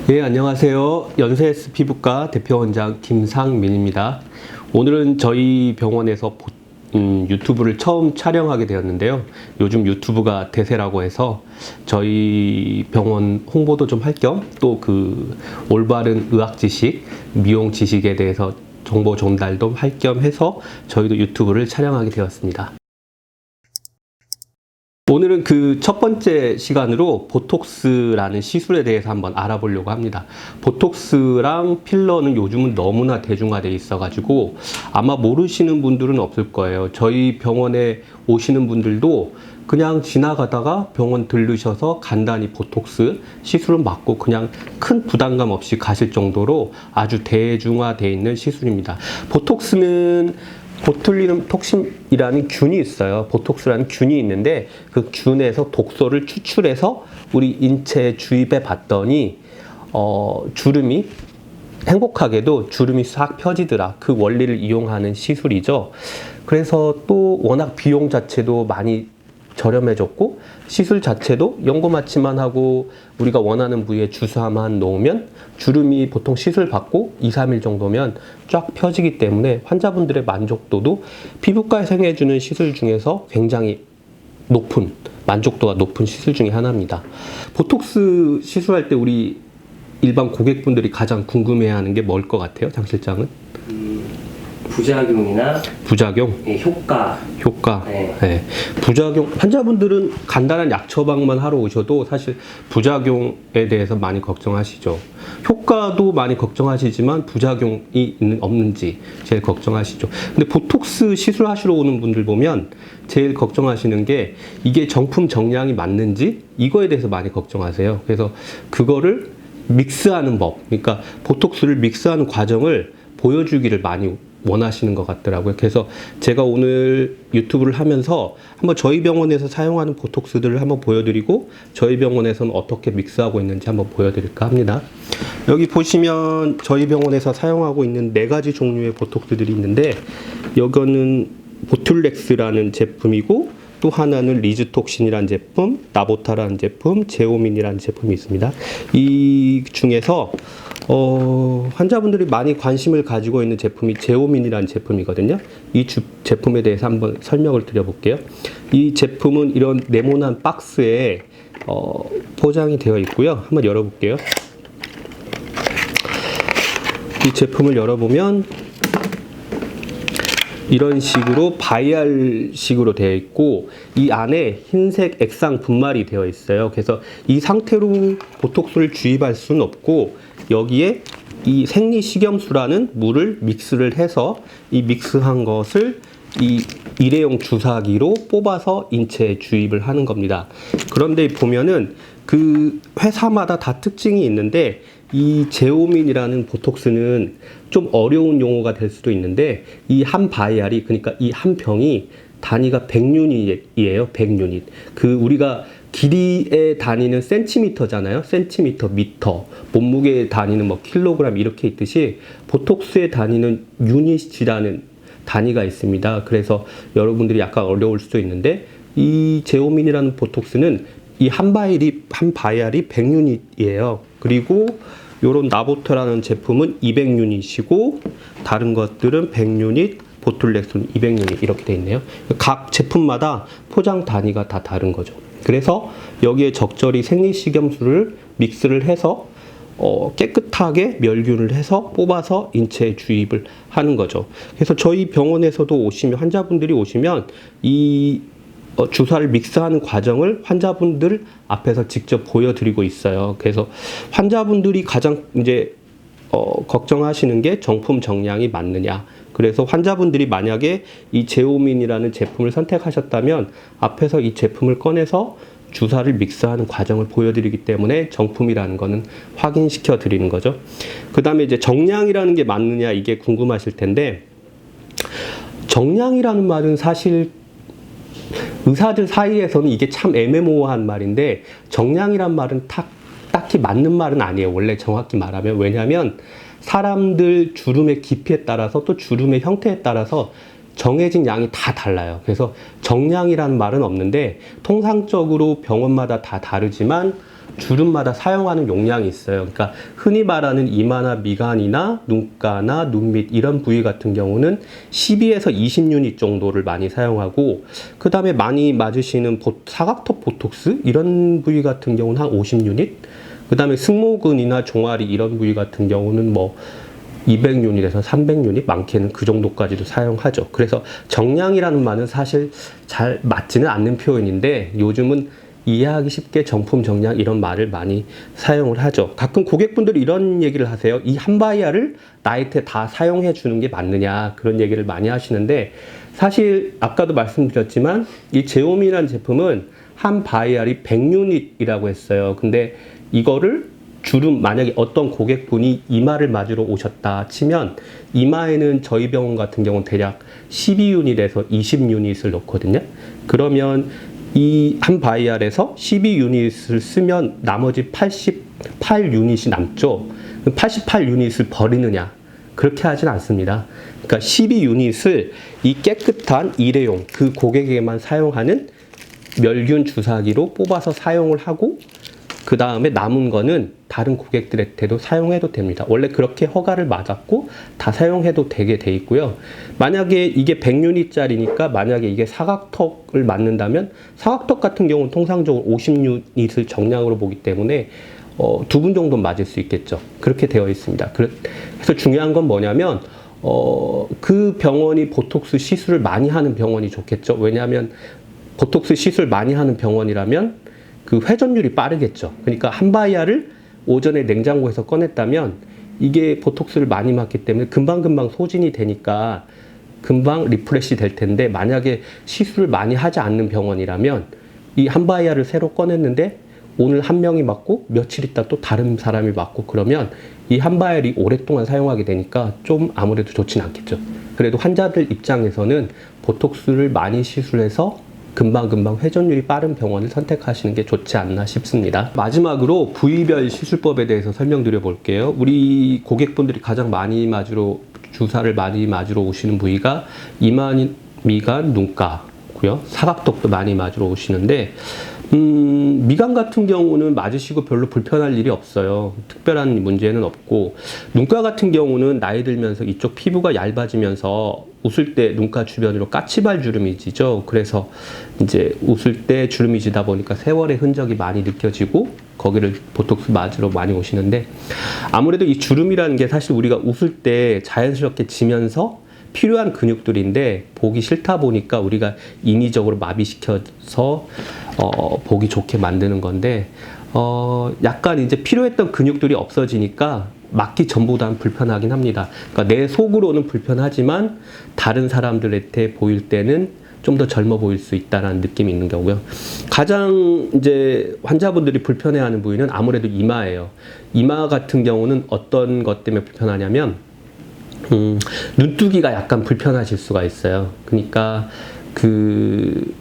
네, 안녕하세요. 연세S 피부과 대표원장 김상민입니다. 오늘은 저희 병원에서 유튜브를 처음 촬영하게 되었는데요. 요즘 유튜브가 대세라고 해서 저희 병원 홍보도 좀 할 겸 또 그 올바른 의학 지식, 미용 지식에 대해서 정보 전달도 할 겸 해서 저희도 유튜브를 촬영하게 되었습니다. 오늘은 그 첫 번째 시간으로 보톡스라는 시술에 대해서 한번 알아보려고 합니다. 보톡스랑 필러는 요즘은 너무나 대중화되어 있어가지고 아마 모르시는 분들은 없을 거예요. 저희 병원에 오시는 분들도 그냥 지나가다가 병원 들르셔서 간단히 보톡스 시술을 맞고 그냥 큰 부담감 없이 가실 정도로 아주 대중화되어 있는 시술입니다. 보톡스는 보툴리눔 톡신이라는 균이 있어요. 보톡스라는 균이 있는데 그 균에서 독소를 추출해서 우리 인체에 주입해 봤더니 주름이 행복하게도 주름이 싹 펴지더라. 그 원리를 이용하는 시술이죠. 그래서 또 워낙 비용 자체도 많이 저렴해졌고 시술 자체도 연고마취만 하고 우리가 원하는 부위에 주사만 놓으면 주름이 보통 시술 받고 2, 3일 정도면 쫙 펴지기 때문에 환자분들의 만족도도 피부과에서 해주는 시술 중에서 굉장히 높은, 만족도가 높은 시술 중에 하나입니다. 보톡스 시술할 때 우리 일반 고객분들이 가장 궁금해하는 게 뭘 것 같아요, 장 실장은? 부작용이나 부작용? 효과. 네. 네. 부작용, 환자분들은 간단한 약 처방만 하러 오셔도 사실 부작용에 대해서 많이 걱정하시죠. 효과도 많이 걱정하시지만 부작용이 없는지 제일 걱정하시죠. 근데 보톡스 시술하시러 오는 분들 보면 제일 걱정하시는 게 이게 정품 정량이 맞는지 이거에 대해서 많이 걱정하세요. 그래서 그거를 믹스하는 법, 그러니까 보톡스를 믹스하는 과정을 보여주기를 많이 원하시는 것 같더라고요. 그래서 제가 오늘 유튜브를 하면서 한번 저희 병원에서 사용하는 보톡스들을 한번 보여드리고 저희 병원에서는 어떻게 믹스하고 있는지 한번 보여드릴까 합니다. 여기 보시면 저희 병원에서 사용하고 있는 4가지 종류의 보톡스들이 있는데 이거는 보툴렉스라는 제품이고 또 하나는 리즈톡신이라는 제품, 나보타라는 제품, 제오민이라는 제품이 있습니다. 이 중에서 환자분들이 많이 관심을 가지고 있는 제품이 제오민이라는 제품이거든요. 이 제품에 대해서 한번 설명을 드려볼게요. 이 제품은 이런 네모난 박스에 포장이 되어 있고요. 한번 열어볼게요. 이 제품을 열어보면 이런 식으로 바이알식으로 되어 있고 이 안에 흰색 액상 분말이 되어 있어요. 그래서 이 상태로 보톡스를 주입할 수는 없고 여기에 이 생리식염수라는 물을 믹스를 해서 이 믹스한 것을 이 일회용 주사기로 뽑아서 인체에 주입을 하는 겁니다. 그런데 보면은 그 회사마다 다 특징이 있는데 이 제오민이라는 보톡스는 좀 어려운 용어가 될 수도 있는데 이 한 바이알이, 그러니까 이 한 병이 단위가 100유닛이에요. 100유닛. 그 우리가 길이의 단위는 센티미터잖아요. 센티미터, 미터. 몸무게의 단위는 뭐 킬로그램 이렇게 있듯이 보톡스의 단위는 유닛이라는 단위가 있습니다. 그래서 여러분들이 약간 어려울 수도 있는데 이 제오민이라는 보톡스는 이 한 바이알이 100유닛이에요. 그리고 요런 나보타라는 제품은 200유닛이고 다른 것들은 100유닛, 보툴렉스는 200유닛 이렇게 돼 있네요. 각 제품마다 포장 단위가 다 다른 거죠. 그래서 여기에 적절히 생리식염수를 믹스를 해서 깨끗하게 멸균을 해서 뽑아서 인체에 주입을 하는 거죠. 그래서 저희 병원에서도 오시면, 환자분들이 오시면 이 주사를 믹스하는 과정을 환자분들 앞에서 직접 보여드리고 있어요. 그래서 환자분들이 가장 이제 걱정하시는 게 정품 정량이 맞느냐. 그래서 환자분들이 만약에 이 제오민이라는 제품을 선택하셨다면 앞에서 이 제품을 꺼내서 주사를 믹스하는 과정을 보여드리기 때문에 정품이라는 거는 확인시켜 드리는 거죠. 그 다음에 이제 정량이라는 게 맞느냐 이게 궁금하실 텐데 정량이라는 말은 사실 의사들 사이에서는 이게 참 애매모호한 말인데 정량이란 말은 딱히 맞는 말은 아니에요. 원래 정확히 말하면. 왜냐하면 사람들 주름의 깊이에 따라서 또 주름의 형태에 따라서 정해진 양이 다 달라요. 그래서 정량이라는 말은 없는데 통상적으로 병원마다 다 다르지만 주름마다 사용하는 용량이 있어요. 그러니까 흔히 말하는 이마나 미간이나 눈가나 눈 밑 이런 부위 같은 경우는 12에서 20유닛 정도를 많이 사용하고, 그 다음에 많이 맞으시는 사각턱 보톡스 이런 부위 같은 경우는 한 50유닛, 그 다음에 승모근이나 종아리 이런 부위 같은 경우는 뭐 200유닛에서 300유닛, 많게는 그 정도까지도 사용하죠. 그래서 정량이라는 말은 사실 잘 맞지는 않는 표현인데, 요즘은 이해하기 쉽게 정품 정량 이런 말을 많이 사용을 하죠. 가끔 고객분들이 이런 얘기를 하세요. 이 한 바이알을 나한테 다 사용해 주는 게 맞느냐, 그런 얘기를 많이 하시는데, 사실 아까도 말씀드렸지만 이 제오미라는 제품은 한 바이알이 100유닛이라고 했어요. 근데 이거를 주름, 만약에 어떤 고객분이 이마를 맞으러 오셨다 치면, 이마에는 저희 병원 같은 경우는 대략 12유닛에서 20유닛을 넣거든요. 그러면 이 한 바이알에서 12유닛을 쓰면 나머지 88유닛이 남죠. 88유닛을 버리느냐? 그렇게 하진 않습니다. 그러니까 12유닛을 이 깨끗한 일회용, 그 고객에게만 사용하는 멸균 주사기로 뽑아서 사용을 하고, 그 다음에 남은 거는 다른 고객들한테도 사용해도 됩니다. 원래 그렇게 허가를 받았고 다 사용해도 되게 돼 있고요. 만약에 이게 100유닛짜리니까 만약에 이게 사각턱을 맞는다면, 사각턱 같은 경우는 통상적으로 50유닛을 정량으로 보기 때문에 두 분 정도 맞을 수 있겠죠. 그렇게 되어 있습니다. 그래서 중요한 건 뭐냐면 그 병원이 보톡스 시술을 많이 하는 병원이 좋겠죠. 왜냐하면 보톡스 시술 많이 하는 병원이라면 그 회전율이 빠르겠죠. 그러니까 한 바이알을 오전에 냉장고에서 꺼냈다면 이게 보톡스를 많이 맞기 때문에 금방금방 소진이 되니까 금방 리프레시 될 텐데, 만약에 시술을 많이 하지 않는 병원이라면 이 한 바이알을 새로 꺼냈는데 오늘 한 명이 맞고 며칠 있다 또 다른 사람이 맞고, 그러면 이 한 바이알이 오랫동안 사용하게 되니까 좀 아무래도 좋진 않겠죠. 그래도 환자들 입장에서는 보톡스를 많이 시술해서 금방금방 회전율이 빠른 병원을 선택하시는 게 좋지 않나 싶습니다. 마지막으로 부위별 시술법에 대해서 설명드려 볼게요. 우리 고객분들이 가장 많이 주사를 많이 맞으러 오시는 부위가 이마, 미간, 눈가고요. 사각턱도 많이 맞으러 오시는데, 미간 같은 경우는 맞으시고 별로 불편할 일이 없어요. 특별한 문제는 없고, 눈가 같은 경우는 나이 들면서 이쪽 피부가 얇아지면서 웃을 때 눈가 주변으로 까치발 주름이 지죠. 그래서 이제 웃을 때 주름이 지다 보니까 세월의 흔적이 많이 느껴지고 거기를 보톡스 맞으러 많이 오시는데, 아무래도 이 주름이라는 게 사실 우리가 웃을 때 자연스럽게 지면서 필요한 근육들인데 보기 싫다 보니까 우리가 인위적으로 마비시켜서 보기 좋게 만드는 건데, 약간 이제 필요했던 근육들이 없어지니까 맞기 전보다는 불편하긴 합니다. 그러니까 내 속으로는 불편하지만 다른 사람들한테 보일 때는 좀 더 젊어 보일 수 있다는 느낌이 있는 거고요. 가장 이제 환자분들이 불편해하는 부위는 아무래도 이마예요. 이마 같은 경우는 어떤 것 때문에 불편하냐면 눈두기가 약간 불편하실 수가 있어요. 그러니까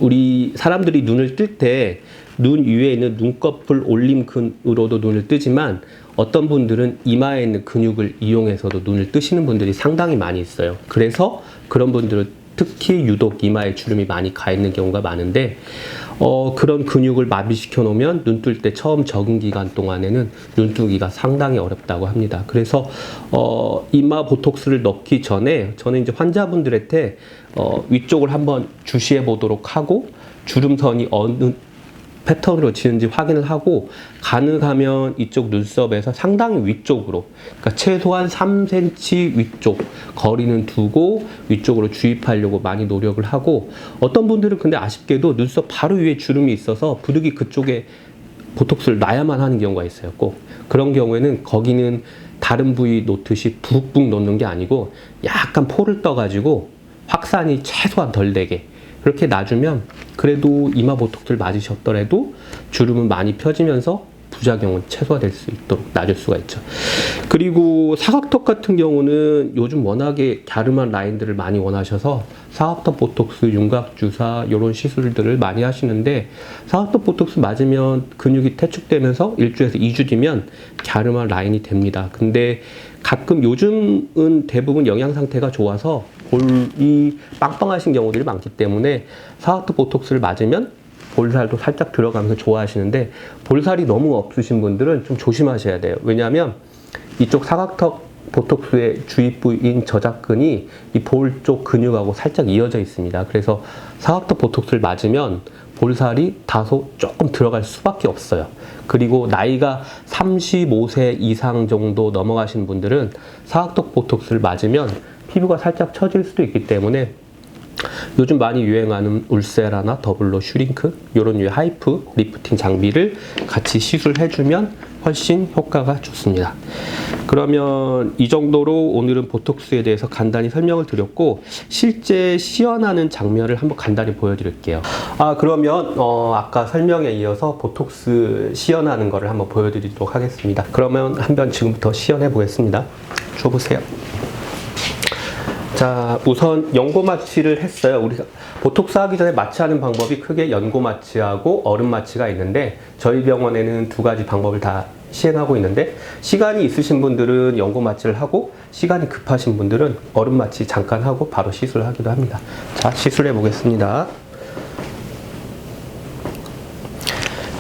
우리 사람들이 눈을 뜰 때 눈 위에 있는 눈꺼풀 올림근으로도 눈을 뜨지만, 어떤 분들은 이마에 있는 근육을 이용해서도 눈을 뜨시는 분들이 상당히 많이 있어요. 그래서 그런 분들은 특히 유독 이마에 주름이 많이 가 있는 경우가 많은데, 그런 근육을 마비시켜 놓으면 눈 뜰 때 처음 적응 기간 동안에는 눈뜨기가 상당히 어렵다고 합니다. 그래서 이마 보톡스를 넣기 전에 저는 이제 환자분들한테 위쪽을 한번 주시해 보도록 하고, 주름선이 어느 패턴으로 지는지 확인을 하고, 가능하면 이쪽 눈썹에서 상당히 위쪽으로, 그러니까 최소한 3cm 위쪽 거리는 두고 위쪽으로 주입하려고 많이 노력을 하고, 어떤 분들은 근데 아쉽게도 눈썹 바로 위에 주름이 있어서 부득이 그쪽에 보톡스를 놔야만 하는 경우가 있어요. 꼭 그런 경우에는 거기는 다른 부위 놓듯이 푹푹 놓는 게 아니고 약간 포를 떠가지고 확산이 최소한 덜 되게 그렇게 놔주면 그래도 이마 보톡스를 맞으셨더라도 주름은 많이 펴지면서 부작용은 최소화될 수 있도록 놔줄 수가 있죠. 그리고 사각턱 같은 경우는 요즘 워낙에 갸름한 라인들을 많이 원하셔서 사각턱 보톡스, 윤곽주사 이런 시술들을 많이 하시는데, 사각턱 보톡스 맞으면 근육이 퇴축되면서 1주에서 2주 뒤면 갸름한 라인이 됩니다. 근데 가끔 요즘은 대부분 영양 상태가 좋아서 볼이 빵빵하신 경우들이 많기 때문에 사각턱 보톡스를 맞으면 볼살도 살짝 들어가면서 좋아하시는데 볼살이 너무 없으신 분들은 좀 조심하셔야 돼요. 왜냐하면 이쪽 사각턱 보톡스의 주입 부위인 저작근이 이 볼 쪽 근육하고 살짝 이어져 있습니다. 그래서 사각턱 보톡스를 맞으면 볼살이 다소 조금 들어갈 수밖에 없어요. 그리고 나이가 35세 이상 정도 넘어가신 분들은 사각턱 보톡스를 맞으면 피부가 살짝 처질 수도 있기 때문에 요즘 많이 유행하는 울세라나 더블로 슈링크 이런 류의 하이프 리프팅 장비를 같이 시술해주면 훨씬 효과가 좋습니다. 그러면 이 정도로 오늘은 보톡스에 대해서 간단히 설명을 드렸고 실제 시연하는 장면을 한번 간단히 보여드릴게요. 그러면 아까 설명에 이어서 보톡스 시연하는 거를 한번 보여드리도록 하겠습니다. 그러면 한번 지금부터 시연해 보겠습니다. 줘보세요. 자, 우선 연고 마취를 했어요. 우리가 보톡스 하기 전에 마취하는 방법이 크게 연고 마취하고 얼음 마취가 있는데 저희 병원에는 두 가지 방법을 다 시행하고 있는데 시간이 있으신 분들은 연고 마취를 하고 시간이 급하신 분들은 얼음 마취 잠깐 하고 바로 시술을 하기도 합니다. 자, 시술해 보겠습니다.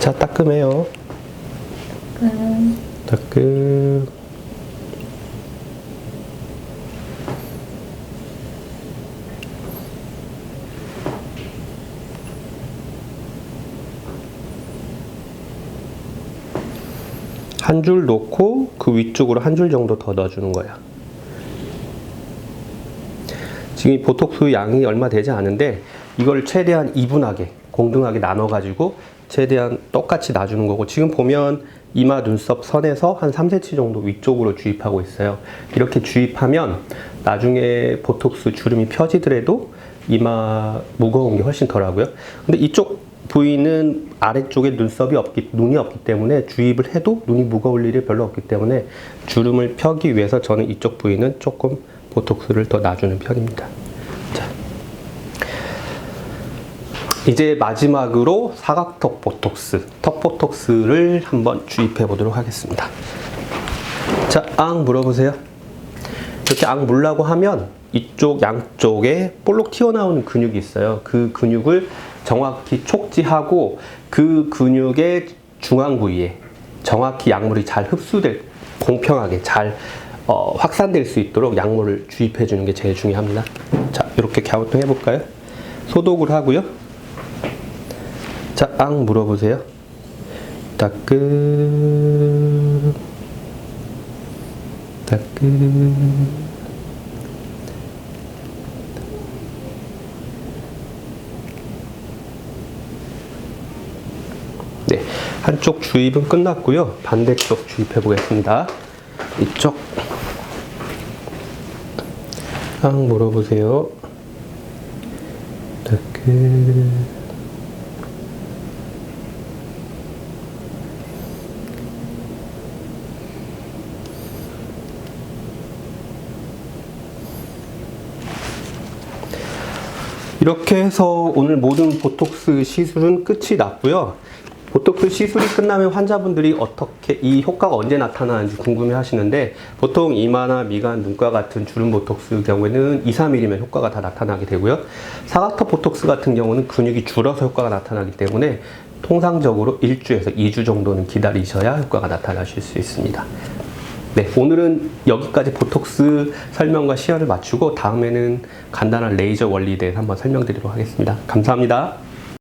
자, 따끔해요. 따끔. 한 줄 놓고 그 위쪽으로 한 줄 정도 더 넣어주는 거야. 지금 이 보톡스 양이 얼마 되지 않은데 이걸 최대한 이분하게 공등하게 나눠가지고 최대한 똑같이 놔주는 거고 지금 보면 이마 눈썹 선에서 한 3cm 정도 위쪽으로 주입하고 있어요. 이렇게 주입하면 나중에 보톡스 주름이 펴지더라도 이마 무거운 게 훨씬 덜하고요. 근데 이쪽 부위는 아래쪽에 눈이 없기 때문에 주입을 해도 눈이 무거울 일이 별로 없기 때문에 주름을 펴기 위해서 저는 이쪽 부위는 조금 보톡스를 더 놔주는 편입니다. 자, 이제 마지막으로 사각턱 보톡스, 턱 보톡스를 한번 주입해 보도록 하겠습니다. 자, 앙 물어보세요. 이렇게 앙 물라고 하면 이쪽 양쪽에 볼록 튀어나오는 근육이 있어요. 그 근육을 정확히 촉지하고 그 근육의 중앙 부위에 정확히 약물이 잘 흡수될 공평하게 잘 확산될 수 있도록 약물을 주입해 주는 게 제일 중요합니다. 자, 이렇게 갸우뚱 해볼까요? 소독을 하고요. 자, 앙 물어보세요. 따끔 따끔. 네, 한쪽 주입은 끝났고요. 반대쪽 주입해 보겠습니다. 이쪽 앙 물어보세요. 이렇게 해서 오늘 모든 보톡스 시술은 끝이 났고요. 보톡스 시술이 끝나면 환자분들이 어떻게 이 효과가 언제 나타나는지 궁금해 하시는데 보통 이마나 미간, 눈가 같은 주름 보톡스 경우에는 2, 3일이면 효과가 다 나타나게 되고요. 사각턱 보톡스 같은 경우는 근육이 줄어서 효과가 나타나기 때문에 통상적으로 1주에서 2주 정도는 기다리셔야 효과가 나타나실 수 있습니다. 네, 오늘은 여기까지 보톡스 설명과 시연을 마치고 다음에는 간단한 레이저 원리에 대해서 한번 설명드리도록 하겠습니다. 감사합니다.